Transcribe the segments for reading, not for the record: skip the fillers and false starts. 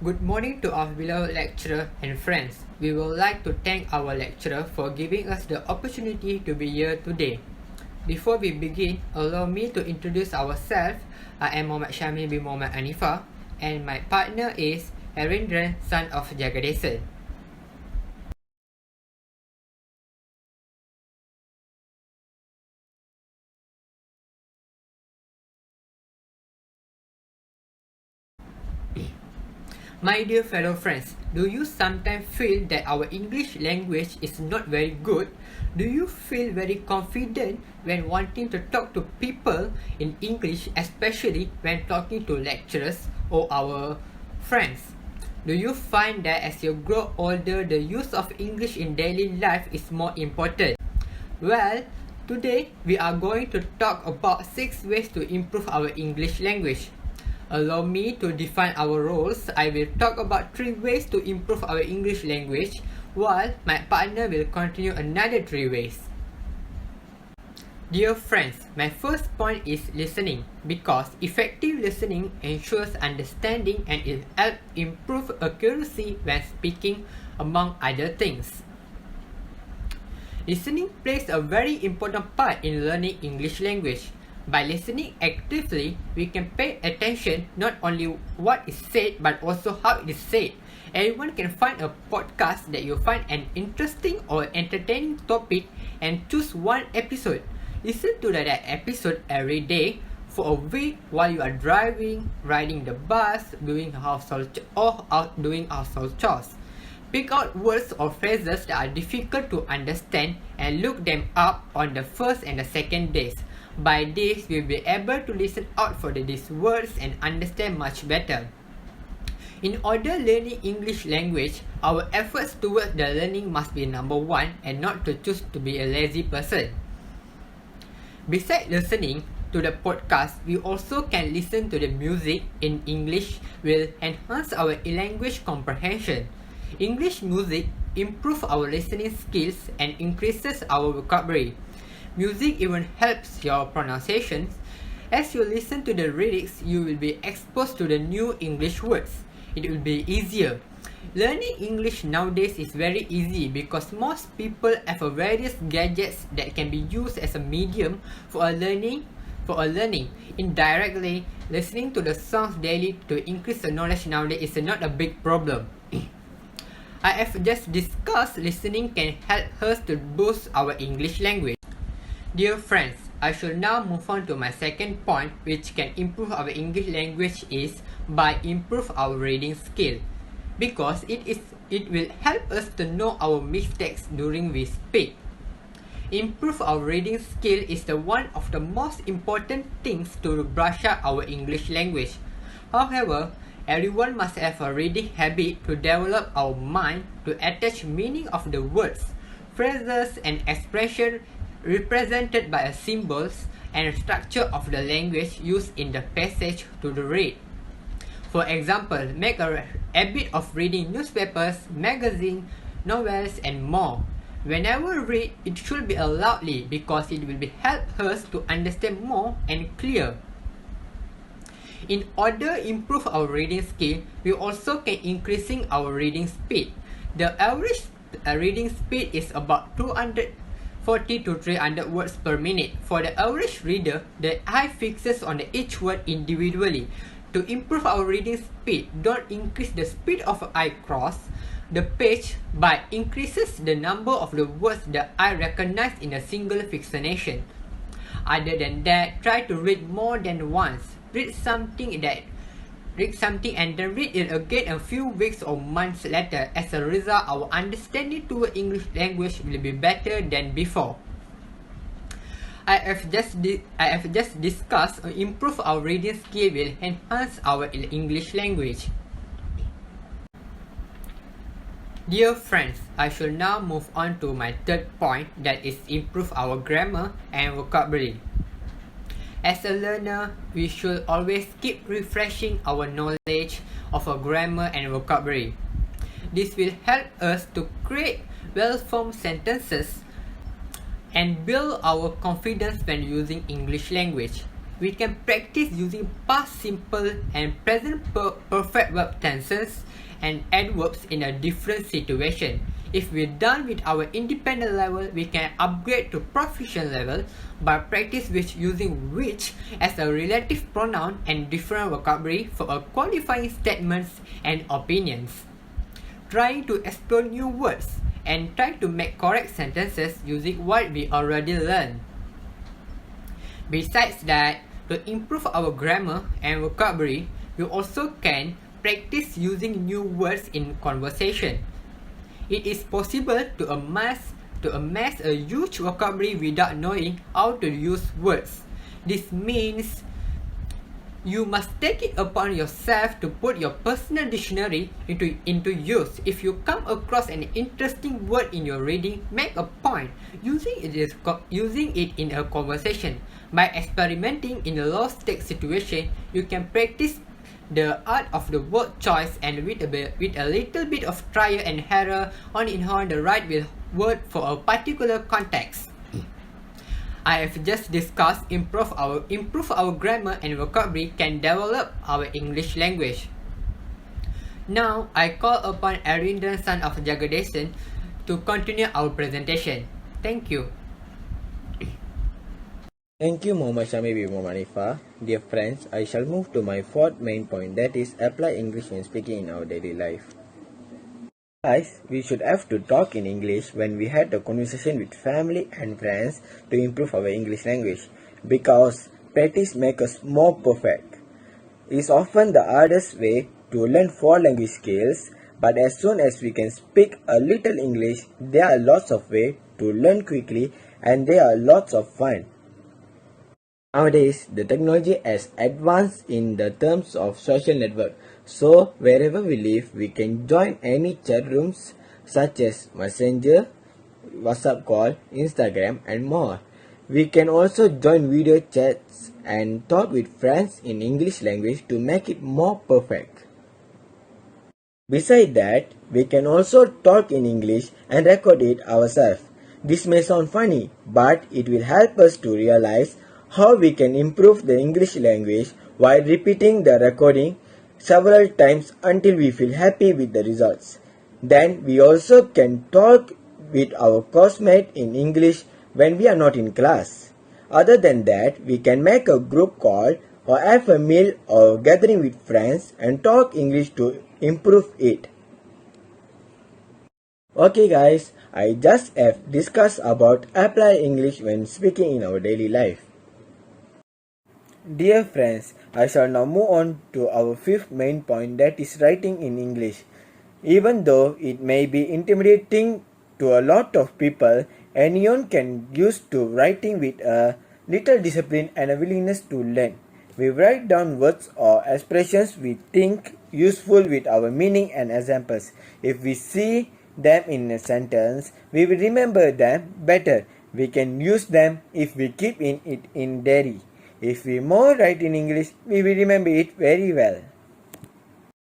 Good morning to our beloved lecturer and friends. We would like to thank our lecturer for giving us the opportunity to be here today. Before we begin, allow me to introduce ourselves. I am Muhammad Syamil bin Muhammad Anifa and my partner is Harindran, son of Jagadesan. My dear fellow friends, do you sometimes feel that our English language is not very good? Do you feel very confident when wanting to talk to people in English, especially when talking to lecturers or our friends? Do you find that as you grow older, the use of English in daily life is more important? Well, today we are going to talk about 6 ways to improve our English language. Allow me to define our roles. I will talk about 3 ways to improve our English language, while my partner will continue another 3 ways. Dear friends, my first point is listening, because effective listening ensures understanding and it helps improve accuracy when speaking, among other things. Listening plays a very important part in learning English language. By listening actively, we can pay attention not only what is said but also how it is said. Everyone can find a podcast that you find an interesting or entertaining topic and choose one episode. Listen to that episode every day for a week while you are driving, riding the bus, doing household chores. Pick out words or phrases that are difficult to understand and look them up on the first and the second days. By this, we'll be able to listen out for these words and understand much better. In order learning English language, our efforts towards the learning must be number 1 and not to choose to be a lazy person. Besides listening to the podcast, we also can listen to the music in English will enhance our language comprehension. English music improves our listening skills and increases our vocabulary. Music even helps your pronunciations. As you listen to the lyrics, you will be exposed to the new English words. It will be easier. Learning English nowadays is very easy because most people have various gadgets that can be used as a medium for learning. Indirectly, listening to the songs daily to increase the knowledge nowadays is not a big problem. I have just discussed listening can help us to boost our English language. Dear friends, I should now move on to my second point, which can improve our English language is by improve our reading skill, because it will help us to know our mistakes during we speak. Improve our reading skill is one of the most important things to brush up our English language. However, everyone must have a reading habit to develop our mind to attach meaning of the words, phrases, and expression represented by symbols and structure of the language used in the passage to the read. For example, make a habit of reading newspapers, magazines, novels, and more. Whenever read, it should be loudly because it will help us to understand more and clear. In order to improve our reading skill, we also can increasing our reading speed. The average reading speed is about 240 to 300 words per minute. For the average reader, the eye fixes on each word individually. To improve our reading speed, don't increase the speed of eye cross the page, but increases the number of the words the eye recognizes in a single fixation. Other than that, try to read more than once. Read something and then read it again a few weeks or months later. As a result, our understanding toward English language will be better than before. I have just discussed improve our reading skill will enhance our English language. Dear friends, I should now move on to my third point, that is improve our grammar and vocabulary. As a learner, we should always keep refreshing our knowledge of our grammar and vocabulary. This will help us to create well-formed sentences and build our confidence when using English language. We can practice using past simple and present perfect verb tenses and adverbs in a different situation. If we're done with our independent level, we can upgrade to proficient level by practice with using which as a relative pronoun and different vocabulary for a qualifying statements and opinions. Trying to explore new words and try to make correct sentences using what we already learned. Besides that, to improve our grammar and vocabulary, we also can practice using new words in conversation. It is possible to amass a huge vocabulary without knowing how to use words. This means you must take it upon yourself to put your personal dictionary into use. If you come across an interesting word in your reading, make a point using it in a conversation. By experimenting in a low-stakes situation, you can practice the art of the word choice, and with a little bit of trial and error on the right word for a particular context. I have just discussed improve our grammar and vocabulary can develop our English language. Now I call upon Arindan, son of Jagadesan, to continue our presentation. Thank you. Thank you, Muhammad Shami bin Muhammad Hanifa. Dear friends, I shall move to my fourth main point, that is apply English when speaking in our daily life. Guys, we should have to talk in English when we had a conversation with family and friends to improve our English language, because practice makes us more perfect. It is often the hardest way to learn 4 language skills, but as soon as we can speak a little English, there are lots of ways to learn quickly and there are lots of fun. Nowadays, the technology has advanced in the terms of social network. So, wherever we live, we can join any chat rooms such as Messenger, WhatsApp call, Instagram and more. We can also join video chats and talk with friends in English language to make it more perfect. Besides that, we can also talk in English and record it ourselves. This may sound funny, but it will help us to realize how we can improve the English language while repeating the recording several times until we feel happy with the results. Then we also can talk with our classmates in English when we are not in class. Other than that, we can make a group call or have a meal or gathering with friends and talk English to improve it. Okay guys, I just have discussed about apply English when speaking in our daily life. Dear friends, I shall now move on to our fifth main point, that is writing in English. Even though it may be intimidating to a lot of people, anyone can use to writing with a little discipline and a willingness to learn. We write down words or expressions we think useful with our meaning and examples. If we see them in a sentence, we will remember them better. We can use them if we keep it in diary. If we more write in English, we will remember it very well.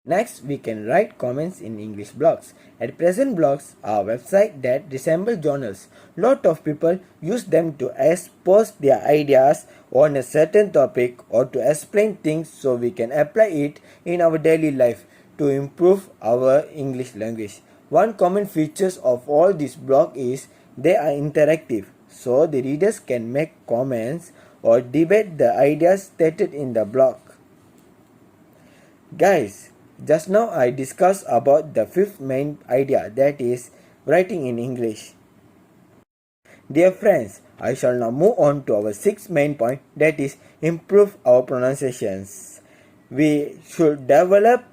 Next, we can write comments in English blogs. At present, blogs are websites that resemble journals. Lot of people use them to expose their ideas on a certain topic or to explain things so we can apply it in our daily life to improve our English language. One common feature of all these blogs is they are interactive, so the readers can make comments or debate the ideas stated in the blog. Guys, just now I discussed about the fifth main idea, that is writing in English. Dear friends, I shall now move on to our sixth main point, that is improve our pronunciations. We should develop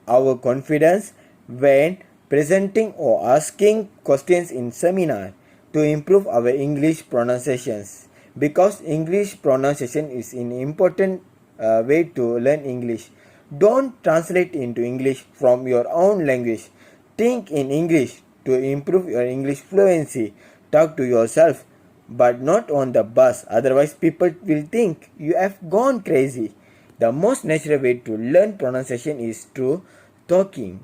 our confidence when presenting or asking questions in seminar to improve our English pronunciations. Because English pronunciation is an important way to learn English. Don't translate into English from your own language. Think in English to improve your English fluency. Talk to yourself, but not on the bus. Otherwise, people will think you have gone crazy. The most natural way to learn pronunciation is through talking.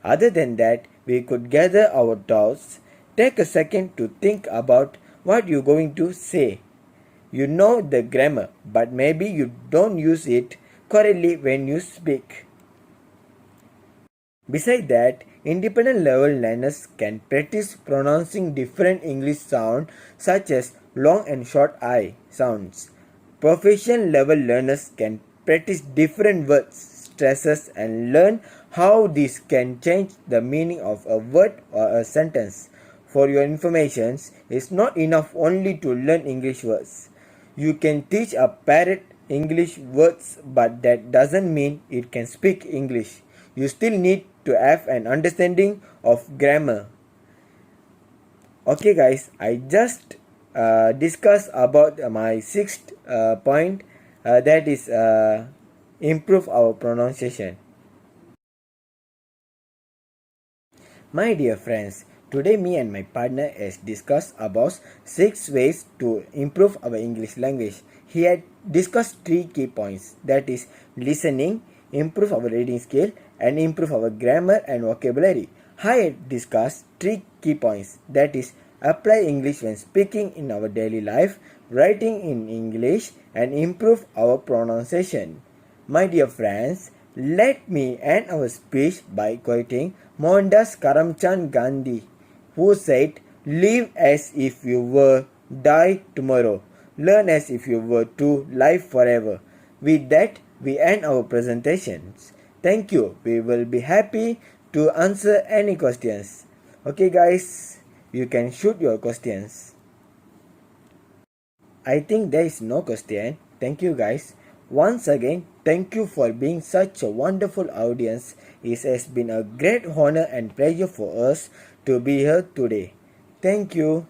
Other than that, we could gather our thoughts. Take a second to think about what you're going to say. You know the grammar, but maybe you don't use it correctly when you speak. Besides that, independent level learners can practice pronouncing different English sounds such as long and short I sounds. Professional level learners can practice different words, stresses, and learn how this can change the meaning of a word or a sentence. For your information, it's not enough only to learn English words. You can teach a parrot English words, but that doesn't mean it can speak English. You still need to have an understanding of grammar. Okay guys, I just discussed about my sixth point, that is improve our pronunciation. My dear friends, today me and my partner has discussed about 6 ways to improve our English language. He had discussed 3 key points, that is listening, improve our reading skill, and improve our grammar and vocabulary. I had discussed 3 key points, that is apply English when speaking in our daily life, writing in English, and improve our pronunciation. My dear friends, let me end our speech by quoting Mohandas Karamchand Gandhi, who said, "Live as if you were die tomorrow. Learn as if you were to live forever." With that, we end our presentations. Thank you. We will be happy to answer any questions. Okay guys, you can shoot your questions. I think there is no question. Thank you guys. Once again, thank you for being such a wonderful audience. It has been a great honor and pleasure for us to be here today. Thank you.